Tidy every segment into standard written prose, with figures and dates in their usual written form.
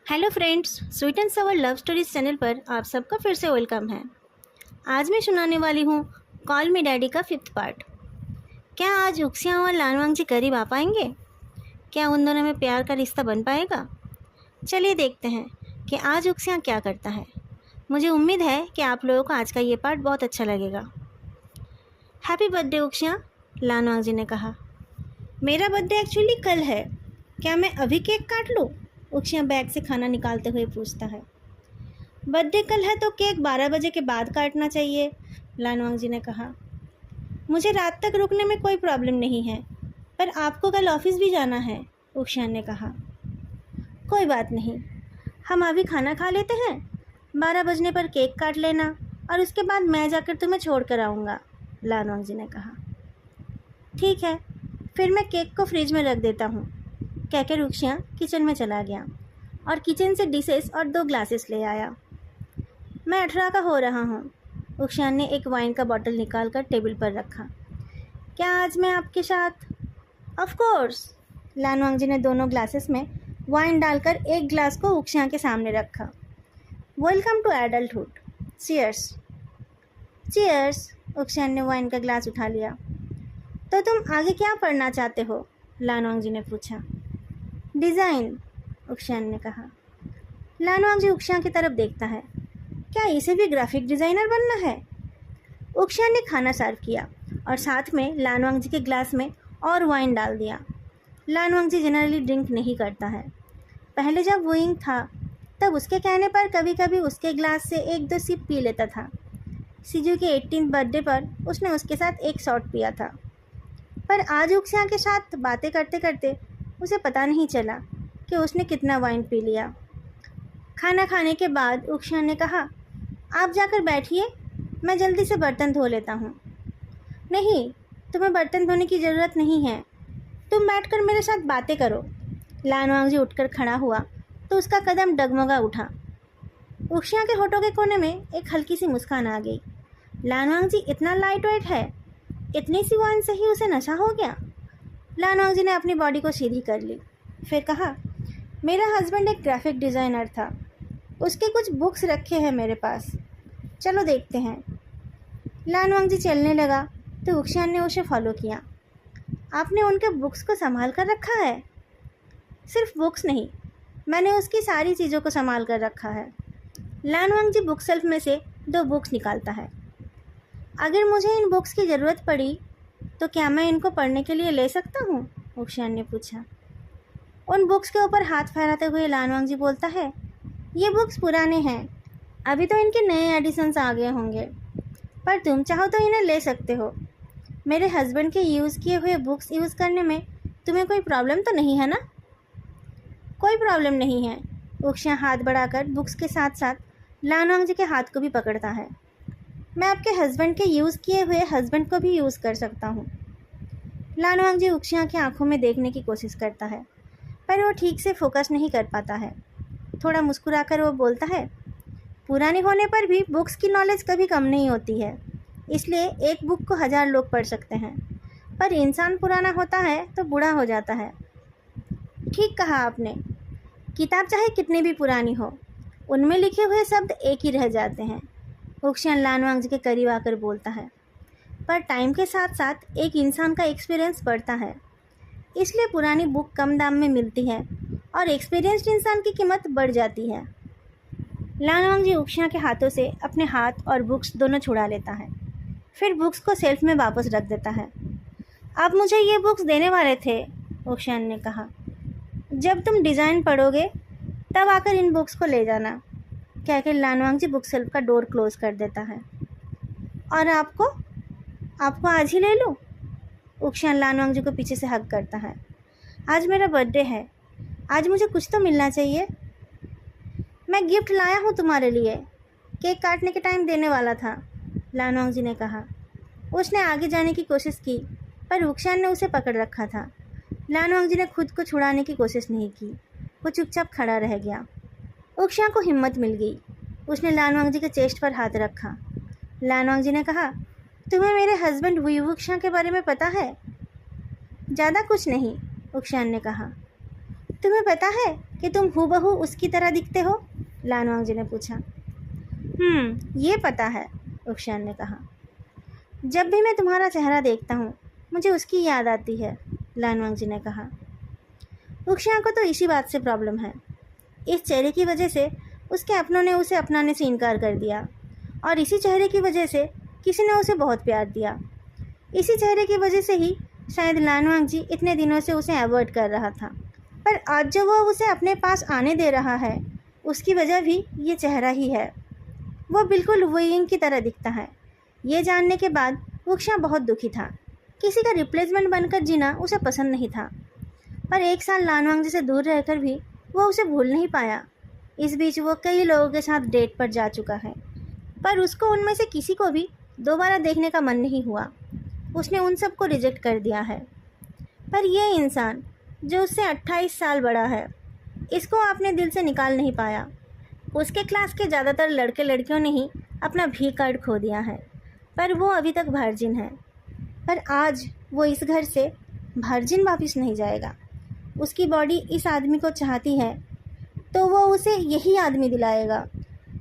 Hello friends, sweet and सवर love stories channel पर आप सबका फिर से वेलकम है। आज मैं सुनाने वाली हूँ कॉल मी डैडी का 5th पार्ट। क्या आज उक्सियाँ और लानवांग जी करीब आ पाएंगे? क्या उन दोनों में प्यार का रिश्ता बन पाएगा? चलिए देखते हैं कि आज उक्सियाँ क्या करता है। मुझे उम्मीद है कि आप लोगों को आज का ये पार्ट बहुत अच्छा लगेगा। हैप्पी बर्थडे उक्सियाँ, लानवांग जी ने कहा। मेरा बर्थडे एक्चुअली कल है, क्या मैं अभी केक काट लूँ? उक्सियाँ बैग से खाना निकालते हुए पूछता है। बर्थडे कल है तो केक 12 बजे के बाद काटना चाहिए, लानवांग जी ने कहा। मुझे रात तक रुकने में कोई प्रॉब्लम नहीं है, पर आपको कल ऑफिस भी जाना है, उक्सियाँ ने कहा। कोई बात नहीं, हम अभी खाना खा लेते हैं, 12 बजने पर केक काट लेना और उसके बाद मैं जाकर तुम्हें छोड़ कर आऊँगा, लानवांग जी ने कहा। ठीक है, फिर मैं केक को फ्रिज में रख देता हूँ, कहकर उक्सियाँ किचन में चला गया और किचन से डिशेस और 2 ग्लासेस ले आया। मैं 18 का हो रहा हूँ, उक्सियाँ ने एक वाइन का बॉटल निकाल कर टेबल पर रखा। क्या आज मैं आपके साथ? ऑफ कोर्स, लानवांग जी ने दोनों ग्लासेस में वाइन डालकर एक ग्लास को उक्सियाँ के सामने रखा। Welcome to adulthood, cheers. Cheers, उक्सियाँ ने वाइन का ग्लास उठा लिया। तो तुम आगे क्या पढ़ना चाहते हो? लानवांग जी ने पूछा। डिज़ाइन, उक्सियाँ ने कहा। लानवांग जी उक्सियाँ की तरफ देखता है। क्या इसे भी ग्राफिक डिज़ाइनर बनना है? उक्सियाँ ने खाना सर्व किया और साथ में लानवांग जी के ग्लास में और वाइन डाल दिया। लानवांग जी जनरली ड्रिंक नहीं करता है। पहले जब वोइंग था तब उसके कहने पर कभी कभी उसके ग्लास से 1-2 सिप पी लेता था। सीजू के 18th बर्थडे पर उसने उसके साथ एक शॉट पिया था, पर आज उक्सियाँ के साथ बातें करते करते उसे पता नहीं चला कि उसने कितना वाइन पी लिया। खाना खाने के बाद उक्सियाँ ने कहा, आप जाकर बैठिए, मैं जल्दी से बर्तन धो लेता हूँ। नहीं, तुम्हें बर्तन धोने की ज़रूरत नहीं है, तुम बैठकर मेरे साथ बातें करो। लानवांग जी उठकर खड़ा हुआ तो उसका कदम डगमगा उठा। उक्सियाँ के होठों के कोने में एक हल्की सी मुस्कान आ गई। लानवांग जी इतना लाइट वेट है, इतनी सी वाइन से ही उसे नशा हो गया। लानवांग जी ने अपनी बॉडी को सीधी कर ली, फिर कहा, मेरा हस्बैंड एक ग्राफिक डिज़ाइनर था, उसके कुछ बुक्स रखे हैं मेरे पास, चलो देखते हैं। लानवांग जी चलने लगा तो उक्सियाँ ने उसे फॉलो किया। आपने उनके बुक्स को संभाल कर रखा है? सिर्फ बुक्स नहीं, मैंने उसकी सारी चीज़ों को संभाल कर रखा है। लानवांग जी बुक शेल्फ में से 2 बुक्स निकालता है। अगर मुझे इन बुक्स की ज़रूरत पड़ी तो क्या मैं इनको पढ़ने के लिए ले सकता हूँ? उक्सियाँ ने पूछा। उन बुक्स के ऊपर हाथ फहराते हुए लानवांग जी बोलता है, ये बुक्स पुराने हैं, अभी तो इनके नए एडिशंस आ गए होंगे, पर तुम चाहो तो इन्हें ले सकते हो। मेरे हस्बैंड के यूज़ किए हुए बुक्स यूज़ करने में तुम्हें कोई प्रॉब्लम तो नहीं है ना? कोई प्रॉब्लम नहीं है, उक्सियाँ हाथ बढ़ाकर बुक्स के साथ साथ लानवांग जी के हाथ को भी पकड़ता है। मैं आपके हस्बैंड के यूज़ किए हुए हस्बैंड को भी यूज़ कर सकता हूँ। लानवांग जी उक्सियाँ की आंखों में देखने की कोशिश करता है, पर वो ठीक से फोकस नहीं कर पाता है। थोड़ा मुस्कुराकर वो बोलता है, पुराने होने पर भी बुक्स की नॉलेज कभी कम नहीं होती है, इसलिए एक बुक को 1000 लोग पढ़ सकते हैं, पर इंसान पुराना होता है तो बूढ़ा हो जाता है। ठीक कहा आपने, किताब चाहे कितनी भी पुरानी हो, उनमें लिखे हुए शब्द एक ही रह जाते हैं, उक्सियाँ लानवांग जी के करीब आकर बोलता है। पर टाइम के साथ साथ एक इंसान का एक्सपीरियंस बढ़ता है, इसलिए पुरानी बुक कम दाम में मिलती है और एक्सपीरियंस्ड इंसान की कीमत बढ़ जाती है। लानवांग जी उक्सियाँ के हाथों से अपने हाथ और बुक्स दोनों छुड़ा लेता है, फिर बुक्स को शेल्फ में वापस रख देता है। आप मुझे ये बुक्स देने वाले थे, उक्सियाँ ने कहा। जब तुम डिज़ाइन पढ़ोगे तब आकर इन बुक्स को ले जाना, कहकर लानवांग जी बुक शेल्फ का डोर क्लोज कर देता है। और आपको आज ही ले लूँ? उक्सियाँ लानवांग जी को पीछे से हग करता है। आज मेरा बर्थडे है, आज मुझे कुछ तो मिलना चाहिए। मैं गिफ्ट लाया हूँ तुम्हारे लिए, केक काटने के टाइम देने वाला था, लानवांग जी ने कहा। उसने आगे जाने की कोशिश की, पर उक्सियाँ ने उसे पकड़ रखा था। लानवांग जी ने खुद को छुड़ाने की कोशिश नहीं की, वो चुपचाप खड़ा रह गया। उक्सियाँ को हिम्मत मिल गई, उसने लानवांग जी के चेस्ट पर हाथ रखा। लानवांग जी ने कहा, तुम्हें मेरे हस्बैंड उक्सियाँ के बारे में पता है? ज़्यादा कुछ नहीं, उक्सियाँ ने कहा। तुम्हें पता है कि कि तुम हूबहू उसकी तरह दिखते हो? लानवांग जी ने पूछा। ये पता है, उक्शियान ने कहा। जब भी मैं तुम्हारा चेहरा देखता हूँ मुझे उसकी याद आती है, लानवांग जी ने कहा। उक्शियान को तो इसी बात से प्रॉब्लम है। इस चेहरे की वजह से उसके अपनों ने उसे अपनाने से इनकार कर दिया और इसी चेहरे की वजह से किसी ने उसे बहुत प्यार दिया। इसी चेहरे की वजह से ही शायद लानवांग जी इतने दिनों से उसे अवॉइड कर रहा था। पर आज जो वो उसे अपने पास आने दे रहा है उसकी वजह भी ये चेहरा ही है। वो बिल्कुल वुयिंग की तरह दिखता है। ये जानने के बाद उक्शियान बहुत दुखी था। किसी का रिप्लेसमेंट बनकर जीना उसे पसंद नहीं था। पर 1 साल लानवांग जी से दूर रहकर भी वो उसे भूल नहीं पाया। इस बीच वो कई लोगों के साथ डेट पर जा चुका है, पर उसको उनमें से किसी को भी दोबारा देखने का मन नहीं हुआ। उसने उन सबको रिजेक्ट कर दिया है। पर यह इंसान जो उससे 28 साल बड़ा है, इसको अपने दिल से निकाल नहीं पाया। उसके क्लास के ज़्यादातर लड़के लड़कियों ने ही अपना भी कार्ड खो दिया है, पर वो अभी तक वर्जिन है। पर आज वो इस घर से वर्जिन वापस नहीं जाएगा। उसकी बॉडी इस आदमी को चाहती है तो वो उसे यही आदमी दिलाएगा।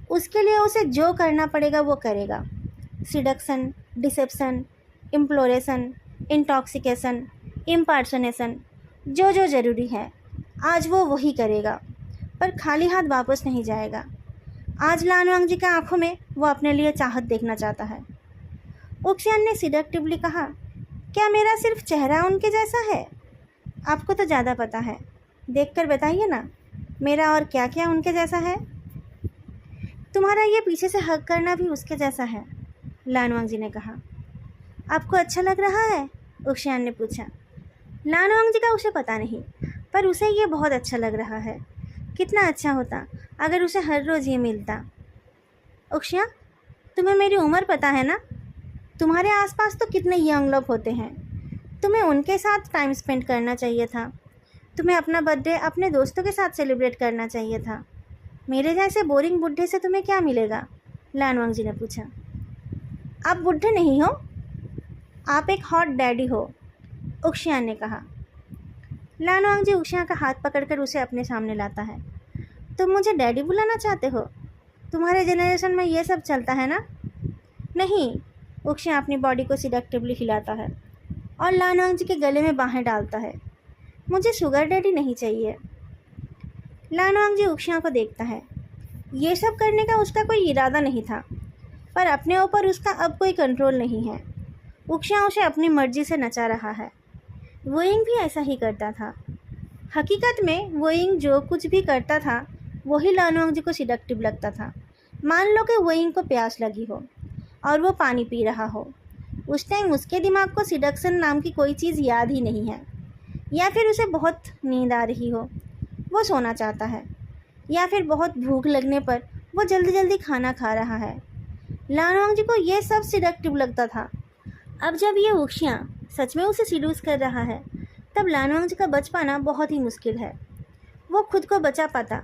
उसके लिए उसे जो करना पड़ेगा वो करेगा। सिडक्शन, डिसेप्शन, इम्प्लोरेशन, इंटॉक्सिकेशन, इम्पर्सनेशन, जो जो ज़रूरी है आज वो वही करेगा, पर खाली हाथ वापस नहीं जाएगा। आज लानवांग जी की आंखों में वो अपने लिए चाहत देखना चाहता है। उक्शियान ने सिडक्टिवली कहा, क्या मेरा सिर्फ चेहरा उनके जैसा है? आपको तो ज़्यादा पता है, देखकर बताइए ना मेरा और क्या क्या उनके जैसा है। तुम्हारा ये पीछे से हग करना भी उसके जैसा है, लानवांग जी ने कहा। आपको अच्छा लग रहा है? उक्शियान ने पूछा। लानवांग जी का उसे पता नहीं, पर उसे ये बहुत अच्छा लग रहा है। कितना अच्छा होता अगर उसे हर रोज़ ये मिलता। उक्शियान, तुम्हें मेरी उम्र पता है ना? तुम्हारे आसपास तो कितने यंग लोग होते हैं। तुम्हें उनके साथ टाइम स्पेंड करना चाहिए था। तुम्हें अपना बर्थडे अपने दोस्तों के साथ सेलिब्रेट करना चाहिए था। मेरे जैसे बोरिंग बुढ़े से तुम्हें क्या मिलेगा? लानवांग जी ने पूछा। आप बुढ़े नहीं हो, आप एक हॉट डैडी हो, उक्शियान ने कहा। लानवांग जी उक्शियान का हाथ पकड़कर उसे अपने सामने लाता है। तुम मुझे डैडी बुलाना चाहते हो? तुम्हारे जनरेशन में ये सब चलता है ना? नहीं, उक्शियान अपनी बॉडी को सिडक्टिवली हिलाता है और लानवांग जी के गले में बाहें डालता है। मुझे शुगर डैडी नहीं चाहिए। लानवांग जी उक्शियान को देखता है। ये सब करने का उसका कोई इरादा नहीं था, पर अपने ऊपर उसका अब कोई कंट्रोल नहीं है। उक्शियान उसे अपनी मर्जी से नचा रहा है। वोइंग भी ऐसा ही करता था। हकीकत में वोइंग जो कुछ भी करता था वही लानवांग जी को सिडक्टिव लगता था। मान लो कि वोइंग को प्यास लगी हो और वो पानी पी रहा हो। उस टाइम उसके दिमाग को सिडक्शन नाम की कोई चीज़ याद ही नहीं है, या फिर उसे बहुत नींद आ रही हो, वो सोना चाहता है, या फिर बहुत भूख लगने पर वो जल्दी जल्दी खाना खा रहा है। लानवांग जी को ये सब सिडक्टिव लगता था। अब जब ये उक्शियान सच में उसे सिड्यूस कर रहा है, तब लानवांग जी का बच पाना बहुत ही मुश्किल है। वो खुद को बचा पाता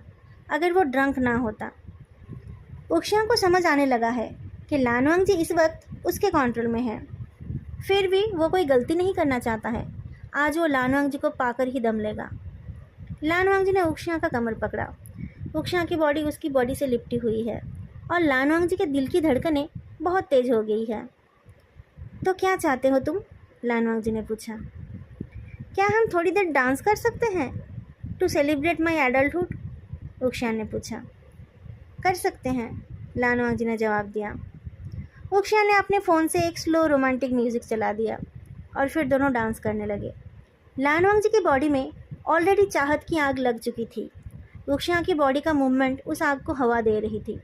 अगर वो ड्रंक ना होता। उक्शियान को समझ आने लगा है कि लानवांग जी इस वक्त उसके कंट्रोल में है। फिर भी वो कोई गलती नहीं करना चाहता है। आज वो लानवांग जी को पाकर ही दम लेगा। लानवांग जी ने उक्शियान का कमर पकड़ा। उक्शियान की बॉडी उसकी बॉडी से लिपटी हुई है और लानवांग जी के दिल की धड़कनें बहुत तेज़ हो गई है। तो क्या चाहते हो तुम? लानवांग जी ने पूछा। क्या हम थोड़ी देर डांस कर सकते हैं टू सेलिब्रेट माई एडल्टहुड? उक्शियान ने पूछा। कर सकते हैं, लानवांग जी ने जवाब दिया। उक्शियान ने अपने फ़ोन से एक स्लो रोमांटिक म्यूज़िक चला दिया और फिर दोनों डांस करने लगे। लानवांग जी की बॉडी में ऑलरेडी चाहत की आग लग चुकी थी। उक्शियान की बॉडी का मूवमेंट उस आग को हवा दे रही थी।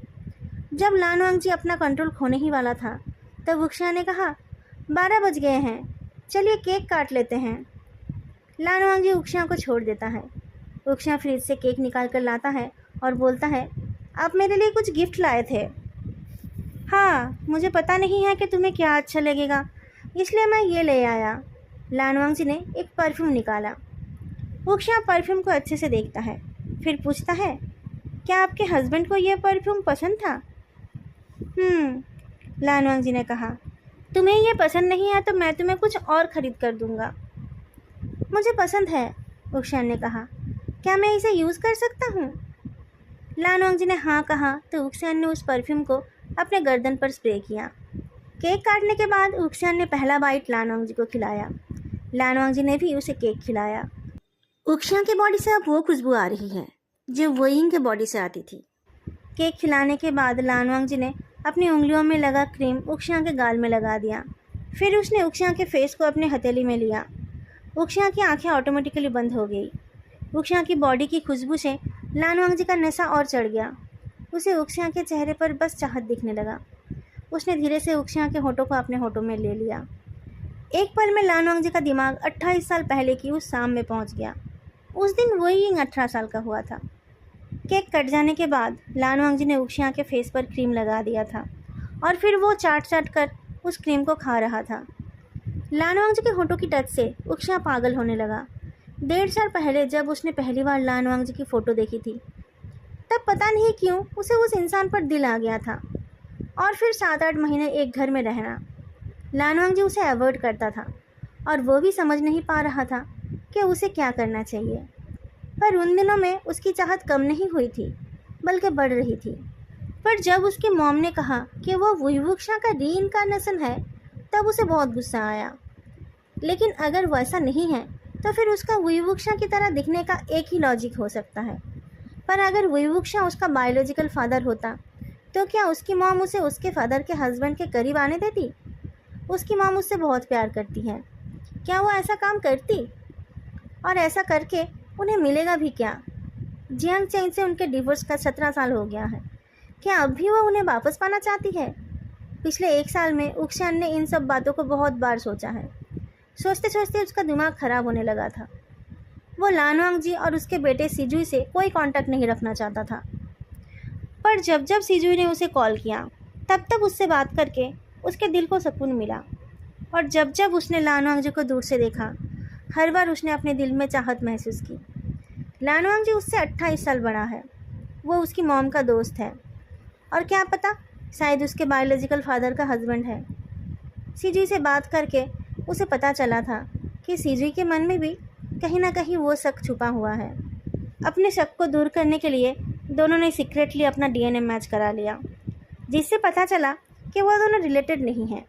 जब लानवांग जी अपना कंट्रोल खोने ही वाला था, तब उक्शियान ने कहा, 12 बज गए हैं, चलिए केक काट लेते हैं। लानवांग जी उक्शियान को छोड़ देता है। उक्शियान फ्रिज से केक निकाल कर लाता है और बोलता है, आप मेरे लिए कुछ गिफ्ट लाए थे। हाँ, मुझे पता नहीं है कि तुम्हें क्या अच्छा लगेगा, इसलिए मैं ये ले आया। लानवांग जी ने एक परफ्यूम निकाला। उक्शियान परफ्यूम को अच्छे से देखता है, फिर पूछता है, क्या आपके हस्बैंड को यह परफ्यूम पसंद था? लानवांग जी ने कहा, तुम्हें ये पसंद नहीं है तो मैं तुम्हें कुछ और ख़रीद कर दूंगा। मुझे पसंद है, उक्शियान ने कहा, क्या मैं इसे यूज़ कर सकता हूँ? लानवांग जी ने हाँ कहा तो उक्सियान ने उस परफ्यूम को अपने गर्दन पर स्प्रे किया। केक काटने के बाद उक्सियान ने पहला बाइट लानवांग जी को खिलाया। लानवांग जी ने भी उसे केक खिलाया। उक्सियान की बॉडी से अब वो खुशबू आ रही है जो वोइंग के बॉडी से आती थी। केक खिलाने के बाद लानवांग जी ने अपनी उंगलियों में लगा क्रीम उक्सियान के गाल में लगा दिया। फिर उसने उक्सियान के फेस को अपने हथेली में लिया। उक्सियान की आंखें ऑटोमेटिकली बंद हो गई। उक्सियान की बॉडी की खुशबू से लानवांग जी का नशा और चढ़ गया। उसे उक्सियान के चेहरे पर बस चाहत दिखने लगा। उसने धीरे से उक्सियान के होठों को अपने होठों में ले लिया। एक पल में लानवांग जी का दिमाग 28 साल पहले की उस शाम में पहुंच गया। उस दिन वोइंग 18 साल का हुआ था। केक कट जाने के बाद लानवांग जी ने उक्सियान के फेस पर क्रीम लगा दिया था और फिर वो चाट कर उस क्रीम को खा रहा था। लानवांग जी के होठों की टच से उक्सियान पागल होने लगा। 1.5 साल पहले जब उसने पहली बार लानवांग जी की फ़ोटो देखी थी तब पता नहीं क्यों उसे उस इंसान पर दिल आ गया था। और फिर 7-8 महीने एक घर में रहना। लानवांग जी उसे अवॉइड करता था और वो भी समझ नहीं पा रहा था कि उसे क्या करना चाहिए। पर उन दिनों में उसकी चाहत कम नहीं हुई थी बल्कि बढ़ रही थी। पर जब उसकी मॉम ने कहा कि वो वुइवुक्शा का रीइंकार्नेशन है तब उसे बहुत गुस्सा आया। लेकिन अगर वैसा नहीं है तो फिर उसका वुइवुक्शा की तरह दिखने का एक ही लॉजिक हो सकता है। पर अगर वुइवुक्शा उसका बायोलॉजिकल फादर होता तो क्या उसकी मॉम उसे उसके फादर के हस्बैंड के करीब आने देती? उसकी मॉम उससे बहुत प्यार करती है। क्या वो ऐसा काम करती? और ऐसा करके उन्हें मिलेगा भी क्या? जियांग चेन से उनके डिवोर्स का 17 साल हो गया है। क्या अब भी वो उन्हें वापस पाना चाहती है? पिछले 1 साल में उक्सियान ने इन सब बातों को बहुत बार सोचा है। सोचते सोचते उसका दिमाग खराब होने लगा था। वो लानवांग जी और उसके बेटे सिजुई से कोई कांटेक्ट नहीं रखना चाहता था। पर जब जब सिजुई ने उसे कॉल किया तब तब उससे बात करके उसके दिल को सुकून मिला। और जब जब उसने लानवांग जी को दूर से देखा हर बार उसने अपने दिल में चाहत महसूस की। लानवांग जी उससे 28 साल बड़ा है। वो उसकी मॉम का दोस्त है और क्या पता शायद उसके बायोलॉजिकल फादर का हस्बैंड है। सिजुई से बात करके उसे पता चला था कि सिजुई के मन में भी कहीं ना कहीं वो शक छुपा हुआ है। अपने शक को दूर करने के लिए दोनों ने सीक्रेटली अपना डीएनए मैच करा लिया, जिससे पता चला कि वो दोनों रिलेटेड नहीं हैं।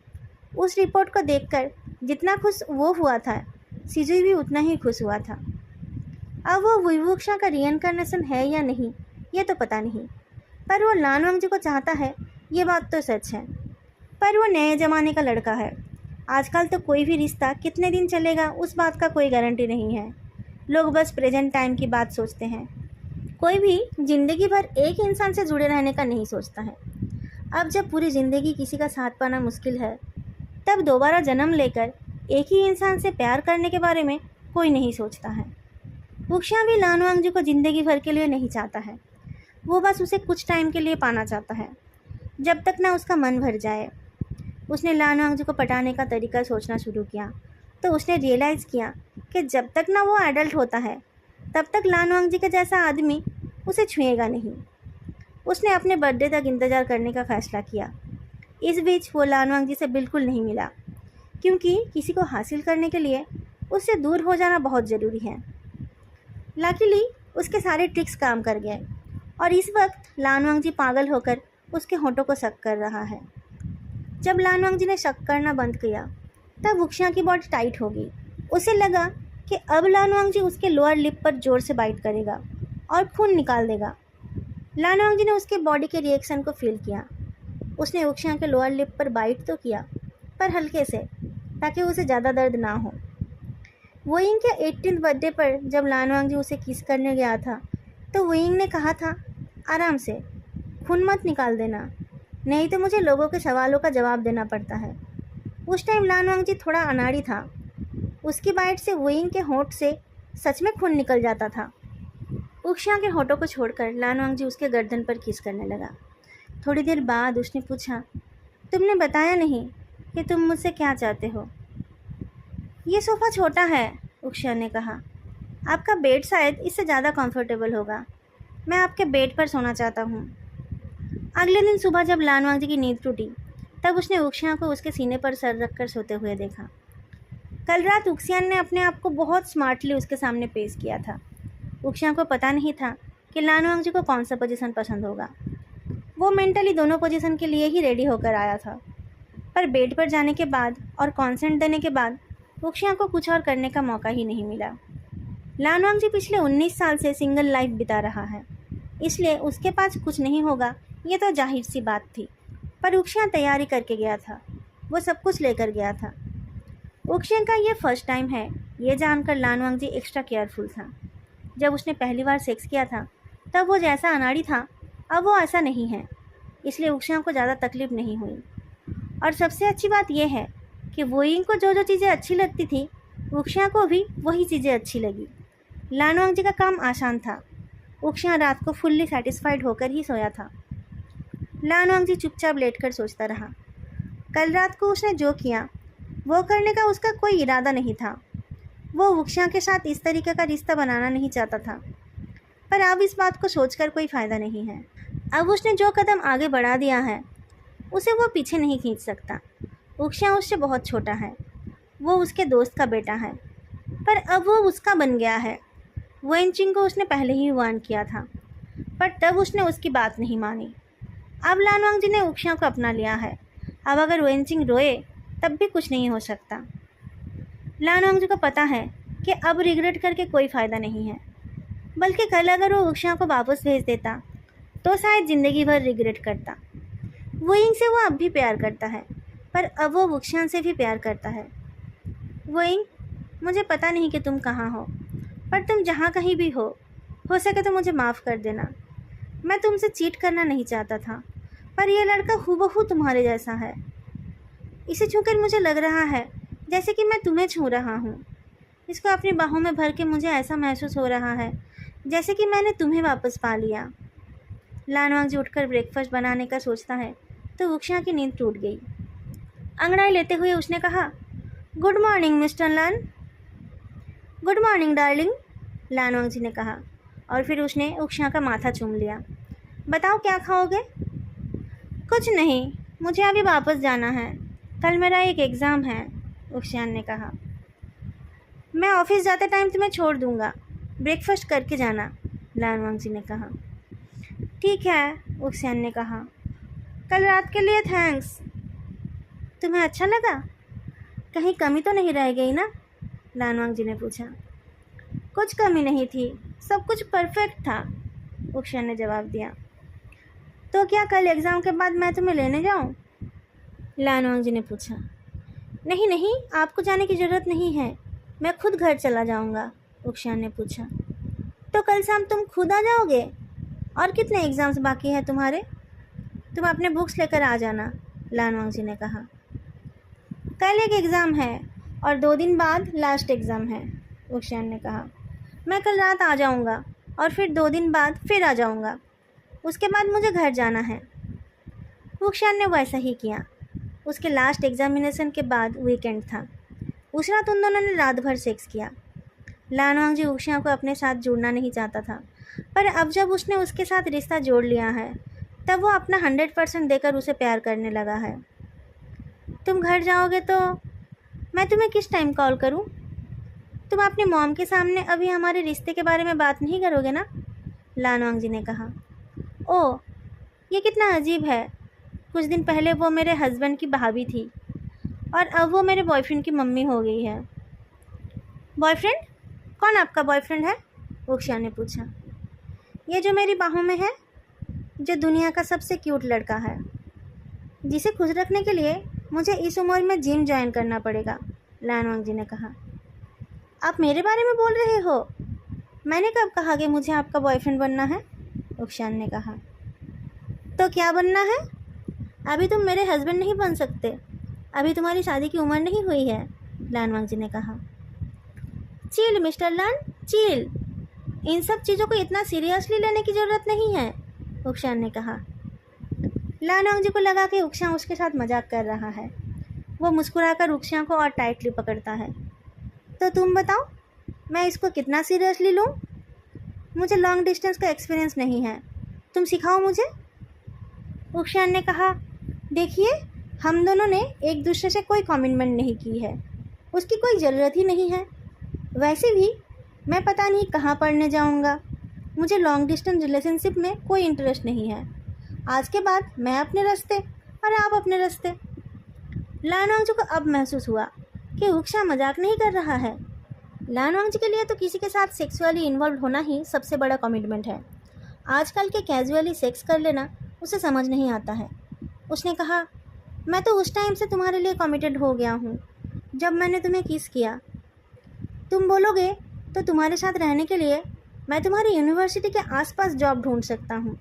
उस रिपोर्ट को देखकर जितना खुश वो हुआ था सिजुई भी उतना ही खुश हुआ था। अब वो वुइवुक्शा का रीइंकार्नेशन है या नहीं ये तो पता नहीं, पर वो लानवांग जी को चाहता है ये बात तो सच है। पर वो नए ज़माने का लड़का है। आजकल तो कोई भी रिश्ता कितने दिन चलेगा उस बात का कोई गारंटी नहीं है। लोग बस प्रेजेंट टाइम की बात सोचते हैं। कोई भी ज़िंदगी भर एक इंसान से जुड़े रहने का नहीं सोचता है। अब जब पूरी ज़िंदगी किसी का साथ पाना मुश्किल है तब दोबारा जन्म लेकर एक ही इंसान से प्यार करने के बारे में कोई नहीं सोचता है। उक्सियान भी लानवांग जी को ज़िंदगी भर के लिए नहीं चाहता है। वो बस उसे कुछ टाइम के लिए पाना चाहता है, जब तक ना उसका मन भर जाए। उसने लानवांग जी को पटाने का तरीका सोचना शुरू किया तो उसने रियलाइज़ किया कि जब तक ना वो एडल्ट होता है तब तक लानवांग जी के जैसा आदमी उसे छुएगा नहीं। उसने अपने बर्थडे तक इंतज़ार करने का फ़ैसला किया। इस बीच वो लानवांग जी से बिल्कुल नहीं मिला, क्योंकि किसी को हासिल करने के लिए उससे दूर हो जाना बहुत ज़रूरी है। लकीली उसके सारे ट्रिक्स काम कर गए और इस वक्त लानवांग जी पागल होकर उसके होठों को शक कर रहा है। जब लानवांग जी ने शक करना बंद किया तब उक्सियान की बॉडी टाइट हो गई। उसे लगा कि अब लानवांग जी उसके लोअर लिप पर ज़ोर से बाइट करेगा और खून निकाल देगा। लानवांग जी ने उसके बॉडी के रिएक्शन को फील किया। उसने उक्सियान के लोअर लिप पर बाइट तो किया, पर हल्के से, ताकि उसे ज़्यादा दर्द ना हो। वोइंग के 18th बर्थडे पर जब लानवांग जी उसे किस करने गया था तो वोइंग ने कहा था, आराम से, खून मत निकाल देना, नहीं तो मुझे लोगों के सवालों का जवाब देना पड़ता है। उस टाइम लानवांग जी थोड़ा अनाड़ी था। उसकी बाइट से वोइंग के होंठ से सच में खून निकल जाता था। उक्सियान के होठों को छोड़कर लानवांग जी उसके गर्दन पर किस करने लगा। थोड़ी देर बाद उसने पूछा, तुमने बताया नहीं कि तुम मुझसे क्या चाहते हो? ये सोफ़ा छोटा है, उक्सियान ने कहा। आपका बेड शायद इससे ज़्यादा कंफर्टेबल होगा। मैं आपके बेड पर सोना चाहता हूँ। अगले दिन सुबह जब लानवांग जी की नींद टूटी तब उसने उक्सियान को उसके सीने पर सर रखकर सोते हुए देखा। कल रात उक्सियान ने अपने आप को बहुत स्मार्टली उसके सामने पेश किया था। उक्षिया को पता नहीं था कि लानवांग जी को कौन सा पोजीशन पसंद होगा। वो मेंटली दोनों पोजीशन के लिए ही रेडी होकर आया था, पर बेड पर जाने के बाद और कॉन्सेंट देने के बाद उक्षिया को कुछ और करने का मौका ही नहीं मिला। लानवांग जी पिछले 19 साल से सिंगल लाइफ बिता रहा है, इसलिए उसके पास कुछ नहीं होगा ये तो जाहिर सी बात थी। पर उक्षिया तैयारी करके गया था, वो सब कुछ लेकर गया था। उक्षिया का ये फर्स्ट टाइम है, ये जानकर लानवांग जी एक्स्ट्रा केयरफुल था। जब उसने पहली बार सेक्स किया था तब वो जैसा अनाड़ी था अब वो ऐसा नहीं है, इसलिए उक्षिया को ज़्यादा तकलीफ नहीं हुई। और सबसे अच्छी बात यह है कि वोइंग को जो जो चीज़ें अच्छी लगती थी उक्षिया को भी वही चीज़ें अच्छी लगी। लानवांग जी का काम आसान था। उक्षिया रात को फुल्ली सेटिस्फाइड होकर ही सोया था। लानवांग जी चुपचाप लेटकर सोचता रहा। कल रात को उसने जो किया वो करने का उसका कोई इरादा नहीं था। वो उक्षिया के साथ इस तरीके का रिश्ता बनाना नहीं चाहता था, पर अब इस बात को सोचकर कोई फ़ायदा नहीं है। अब उसने जो कदम आगे बढ़ा दिया है उसे वो पीछे नहीं खींच सकता। उक्षिया उससे बहुत छोटा है, वो उसके दोस्त का बेटा है, पर अब वो उसका बन गया है। वेनचिंग को उसने पहले ही वार्न किया था, पर तब उसने उसकी बात नहीं मानी। अब लानवांग जी ने उक्षिया को अपना लिया है। अब अगर वेनचिंग रोए तब भी कुछ नहीं हो सकता। लानवांग जी को पता है कि अब रिग्रेट करके कोई फ़ायदा नहीं है, बल्कि कल अगर वो उक्षिया को वापस भेज देता तो शायद ज़िंदगी भर रिग्रेट करता। वोइंग से वो अब भी प्यार करता है, पर अब वो उक्षिया से भी प्यार करता है। वोइंग, मुझे पता नहीं कि तुम कहाँ हो, पर तुम जहाँ कहीं भी हो सके तो मुझे माफ़ कर देना। मैं तुमसे चीट करना नहीं चाहता था, पर यह लड़का हूबहू तुम्हारे जैसा है। इसे छूकर मुझे लग रहा है जैसे कि मैं तुम्हें छू रहा हूँ। इसको अपनी बाहों में भर के मुझे ऐसा महसूस हो रहा है जैसे कि मैंने तुम्हें वापस पा लिया। लानवांग जी उठकर ब्रेकफास्ट बनाने का सोचता है तो उक्षिया की नींद टूट गई। अंगड़ाई लेते हुए उसने कहा, गुड मॉर्निंग मिस्टर लान। गुड मॉर्निंग डार्लिंग, लानवांग जी ने कहा, और फिर उसने उक्षिया का माथा चूम लिया। बताओ क्या खाओगे? कुछ नहीं, मुझे अभी वापस जाना है, कल मेरा एक एग्ज़ाम है, उक्षिया ने कहा। मैं ऑफिस जाते टाइम तुम्हें छोड़ दूँगा, ब्रेकफास्ट करके जाना, लानवांग जी ने कहा। ठीक है, उक्षिया ने कहा। कल रात के लिए थैंक्स। तुम्हें अच्छा लगा? कहीं कमी तो नहीं रह गई ना? लानवांग जी ने पूछा। कुछ कमी नहीं थी, सब कुछ परफेक्ट था, उक्षिया ने जवाब दिया। तो क्या कल एग्ज़ाम के बाद मैं तुम्हें लेने जाऊं? लानवांग जी ने पूछा। नहीं नहीं, आपको जाने की ज़रूरत नहीं है, मैं खुद घर चला जाऊंगा, उक्षिया ने पूछा। तो कल शाम तुम खुद आ जाओगे? और कितने एग्ज़ाम्स बाकी हैं तुम्हारे? तुम अपने बुक्स लेकर आ जाना, लानवांग जी ने कहा। कल एक एग्ज़ाम है और 2 दिन बाद लास्ट एग्ज़ाम है, उक्षिया ने कहा। मैं कल रात आ जाऊंगा और फिर 2 दिन बाद फिर आ जाऊंगा, उसके बाद मुझे घर जाना है। उक्षिया ने वैसा ही किया। उसके लास्ट एग्जामिनेशन के बाद वीकेंड था। उस रात उन दोनों ने रात भर सेक्स किया। लानवांग जी उक्षिया को अपने साथ जोड़ना नहीं चाहता था, पर अब जब उसने उसके साथ रिश्ता जोड़ लिया है तब वो अपना 100% देकर उसे प्यार करने लगा है। तुम घर जाओगे तो मैं तुम्हें किस टाइम कॉल करूं? तुम अपनी मॉम के सामने अभी हमारे रिश्ते के बारे में बात नहीं करोगे ना? लानवांग जी ने कहा। ओह, ये कितना अजीब है। कुछ दिन पहले वो मेरे हस्बैंड की भाभी थी और अब वो मेरे बॉयफ्रेंड की मम्मी हो गई है। बॉयफ्रेंड? कौन आपका बॉयफ्रेंड है? उक्षिया ने पूछा। ये जो मेरी बाहों में है, जो दुनिया का सबसे क्यूट लड़का है, जिसे खुश रखने के लिए मुझे इस उम्र में जिम ज्वाइन करना पड़ेगा, लानवांग जी ने कहा। आप मेरे बारे में बोल रहे हो? मैंने कब कहा कि मुझे आपका बॉयफ्रेंड बनना है? उक्षिया ने कहा। तो क्या बनना है? अभी तुम मेरे हस्बैंड नहीं बन सकते, अभी तुम्हारी शादी की उम्र नहीं हुई है, लानवांग जी ने कहा। चिल मिस्टर लान, चिल। इन सब चीज़ों को इतना सीरियसली लेने की ज़रूरत नहीं है, उक्षिया ने कहा। लानवांग जी को लगा कि उक्षिया उसके साथ मजाक कर रहा है। वो मुस्कुराकर उक्षिया को और टाइटली पकड़ता है। तो तुम बताओ, मैं इसको कितना सीरियसली लूँ? मुझे लॉन्ग डिस्टेंस का एक्सपीरियंस नहीं है, तुम सिखाओ मुझे। उक्षिया ने कहा, देखिए, हम दोनों ने एक दूसरे से कोई कमिटमेंट नहीं की है, उसकी कोई ज़रूरत ही नहीं है। वैसे भी मैं पता नहीं कहाँ पढ़ने जाऊँगा। मुझे लॉन्ग डिस्टेंस रिलेशनशिप में कोई इंटरेस्ट नहीं है। आज के बाद मैं अपने रास्ते और आप अपने रास्ते। लानवांगचू को अब महसूस हुआ कि उक्शा मजाक नहीं कर रहा है। लानवांगचू के लिए तो किसी के साथ सेक्सुअली इन्वॉल्व होना ही सबसे बड़ा कमिटमेंट है। आजकल के कैजुअली सेक्स कर लेना उसे समझ नहीं आता है। उसने कहा, मैं तो उस टाइम से तुम्हारे लिए कमिटेड हो गया हूँ जब मैंने तुम्हें किस किया। तुम बोलोगे तो तुम्हारे साथ रहने के लिए मैं तुम्हारी यूनिवर्सिटी के आसपास जॉब ढूंढ सकता हूँ।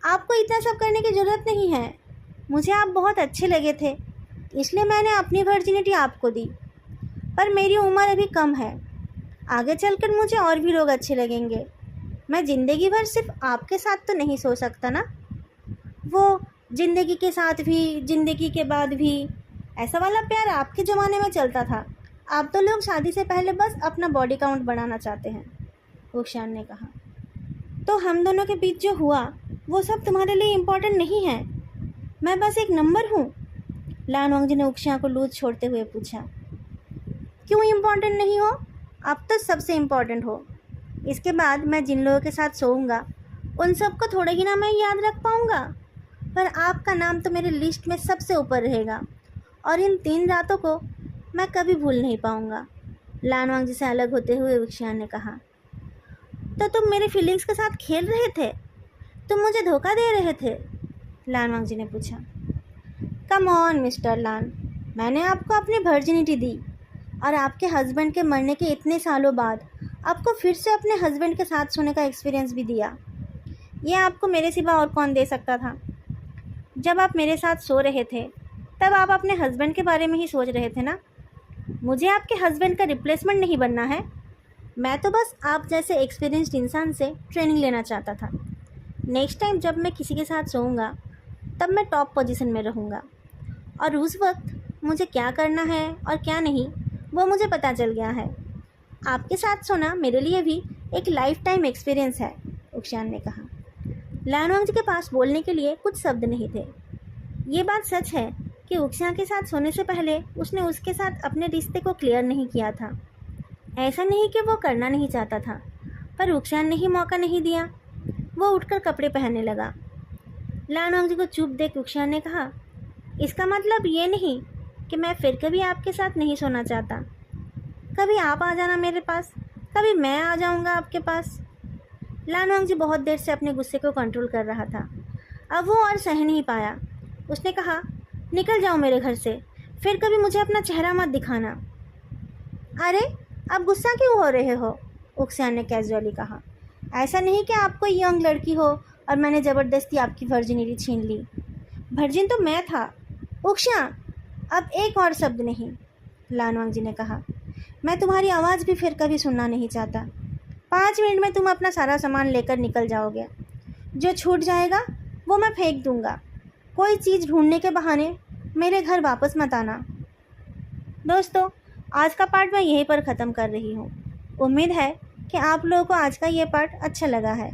आपको इतना सब करने की ज़रूरत नहीं है। मुझे आप बहुत अच्छे लगे थे, इसलिए मैंने अपनी वर्जिनिटी आपको दी। पर मेरी उम्र अभी कम है, आगे चलकर मुझे और भी लोग अच्छे लगेंगे। मैं ज़िंदगी भर सिर्फ आपके साथ तो नहीं सो सकता ना। वो ज़िंदगी के साथ भी, ज़िंदगी के बाद भी, ऐसा वाला प्यार आपके ज़माने में चलता था। अब तो लोग शादी से पहले बस अपना बॉडी काउंट बढ़ाना चाहते हैं, उक्शान ने कहा। तो हम दोनों के बीच जो हुआ वो सब तुम्हारे लिए इम्पोर्टेंट नहीं है। मैं बस एक नंबर हूँ। लानवांगजी ने उक्शा को लूज छोड़ते हुए पूछा। क्यों इम्पोर्टेंट नहीं हो? अब तो सबसे इम्पोर्टेंट हो। इसके बाद मैं जिन लोगों के साथ सोऊंगा उन सबको थोड़े ही ना मैं याद रख पाऊँगा, पर आपका नाम तो मेरी लिस्ट में सबसे ऊपर रहेगा और इन 3 रातों को मैं कभी भूल नहीं पाऊँगा। लानवांगजी से अलग होते हुए उक्शान ने कहा। तो तुम मेरे फीलिंग्स के साथ खेल रहे थे? तुम मुझे धोखा दे रहे थे? लानवांगजी ने पूछा। कम ऑन मिस्टर लान, मैंने आपको अपनी वर्जिनिटी दी और आपके हस्बैंड के मरने के इतने सालों बाद आपको फिर से अपने हस्बैंड के साथ सोने का एक्सपीरियंस भी दिया। ये आपको मेरे सिवा और कौन दे सकता था? जब आप मेरे साथ सो रहे थे तब आप अपने हस्बैंड के बारे में ही सोच रहे थे ना। मुझे आपके हस्बैंड का रिप्लेसमेंट नहीं बनना है। मैं तो बस आप जैसे एक्सपीरियंस्ड इंसान से ट्रेनिंग लेना चाहता था। नेक्स्ट टाइम जब मैं किसी के साथ सोऊंगा तब मैं टॉप पोजीशन में रहूँगा और उस वक्त मुझे क्या करना है और क्या नहीं वो मुझे पता चल गया है। आपके साथ सोना मेरे लिए भी एक लाइफ टाइम एक्सपीरियंस है, उक्शान ने कहा। लानवांगजी के पास बोलने के लिए कुछ शब्द नहीं थे। ये बात सच है कि उक्शा के साथ सोने से पहले उसने उसके साथ अपने रिश्ते को क्लियर नहीं किया था। ऐसा नहीं कि वो करना नहीं चाहता था, पर उक्शा ने ही मौका नहीं दिया। वो उठकर कपड़े पहनने लगा। लानवांगजी को चुप देख उक्शा ने कहा, इसका मतलब ये नहीं कि मैं फिर कभी आपके साथ नहीं सोना चाहता। कभी आप आ जाना मेरे पास, कभी मैं आ जाऊंगा आपके पास। लानवांगजी बहुत देर से अपने गुस्से को कंट्रोल कर रहा था। अब वो और सह नहीं पाया। उसने कहा, निकल जाओ मेरे घर से, फिर कभी मुझे अपना चेहरा मत दिखाना। अरे अब गुस्सा क्यों हो रहे हो? उक्शा ने कैजुअली कहा। ऐसा नहीं कि आप कोई यंग लड़की हो और मैंने ज़बरदस्ती आपकी वर्जिनिटी छीन ली। वर्जिन तो मैं था। उक्शा, अब एक और शब्द नहीं, लानवांगजी ने कहा। मैं तुम्हारी आवाज़ भी फिर कभी सुनना नहीं चाहता। 5 मिनट में तुम अपना सारा सामान लेकर निकल जाओगे। जो छूट जाएगा वो मैं फेंक दूंगा। कोई चीज़ ढूंढने के बहाने मेरे घर वापस मत आना। दोस्तों, आज का पार्ट मैं यहीं पर ख़त्म कर रही हूँ। उम्मीद है कि आप लोगों को आज का ये पार्ट अच्छा लगा है।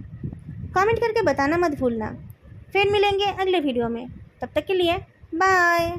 कमेंट करके बताना मत भूलना। फिर मिलेंगे अगले वीडियो में। तब तक के लिए बाय।